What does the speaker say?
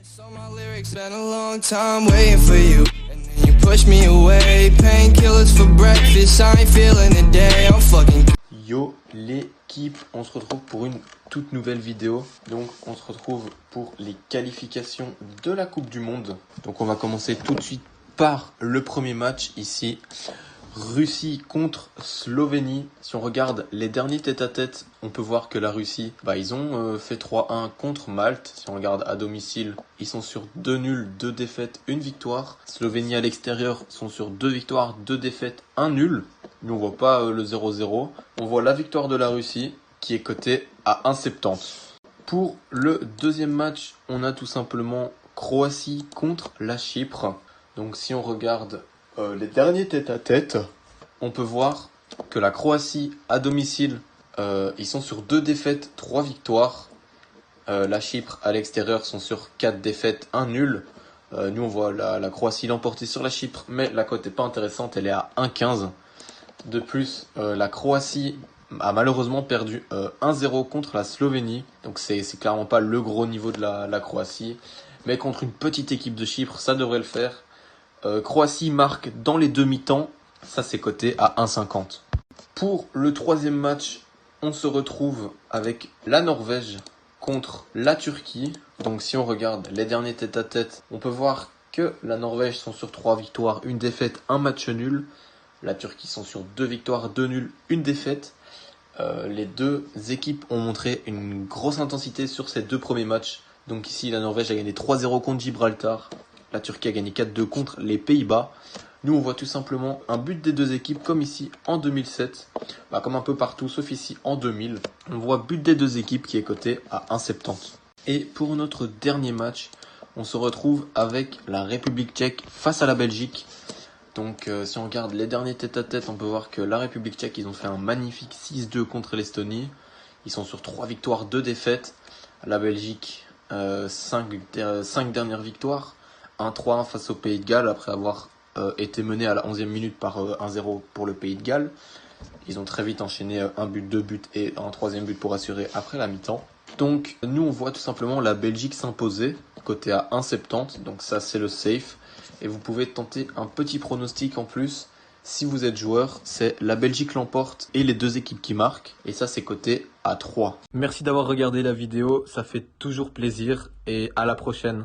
So my lyrics been a long time waiting for you. And then you push me away. Painkillers for breakfast. I ain't feeling the day. I'm fucking. Yo l'équipe, on se retrouve pour une toute nouvelle vidéo. Donc on se retrouve pour les qualifications de la Coupe du Monde. Donc on va commencer tout de suite par le premier match ici. Russie contre Slovénie. Si on regarde les derniers tête-à-tête, on peut voir que la Russie, ils ont fait 3-1 contre Malte. Si on regarde à domicile, ils sont sur 2 nuls, 2 défaites, 1 victoire. Slovénie à l'extérieur sont sur 2 victoires, 2 défaites, 1 nul. Mais on voit pas le 0-0. On voit la victoire de la Russie qui est cotée à 1,70. Pour le deuxième match, on a tout simplement Croatie contre la Chypre. Donc si on regarde les derniers tête-à-tête, on peut voir que la Croatie à domicile, ils sont sur 2 défaites, 3 victoires. La Chypre à l'extérieur sont sur 4 défaites, 1 nul. Nous on voit la Croatie l'emporter sur la Chypre, mais la cote n'est pas intéressante, elle est à 1,15. De plus, la Croatie a malheureusement perdu 1-0 contre la Slovénie. Donc c'est clairement pas le gros niveau de la Croatie. Mais contre une petite équipe de Chypre, ça devrait le faire. Croatie marque dans les demi-temps, ça c'est coté à 1,50. Pour le troisième match, on se retrouve avec la Norvège contre la Turquie. Donc si on regarde les derniers tête-à-tête, on peut voir que la Norvège sont sur 3 victoires, 1 défaite, 1 match nul. La Turquie sont sur 2 victoires, 2 nuls, 1 défaite. Les deux équipes ont montré une grosse intensité sur ces 2 premiers matchs. Donc ici, la Norvège a gagné 3-0 contre Gibraltar. La Turquie a gagné 4-2 contre les Pays-Bas. Nous, on voit tout simplement un but des deux équipes, comme ici en 2007. Comme un peu partout, sauf ici en 2000. On voit but des deux équipes qui est coté à 1,70. Et pour notre dernier match, on se retrouve avec la République tchèque face à la Belgique. Donc si on regarde les derniers tête-à-tête, on peut voir que la République tchèque, ils ont fait un magnifique 6-2 contre l'Estonie. Ils sont sur 3 victoires, 2 défaites. La Belgique, 5 dernières victoires. 1-3 face au Pays de Galles après avoir été mené à la 11e minute par 1-0 pour le Pays de Galles. Ils ont très vite enchaîné un but, 2 buts et un troisième but pour assurer après la mi-temps. Donc nous on voit tout simplement la Belgique s'imposer, côté à 1,70, donc ça c'est le safe. Et vous pouvez tenter un petit pronostic en plus. Si vous êtes joueur, c'est la Belgique l'emporte et les deux équipes qui marquent. Et ça c'est coté à 3. Merci d'avoir regardé la vidéo, ça fait toujours plaisir et à la prochaine.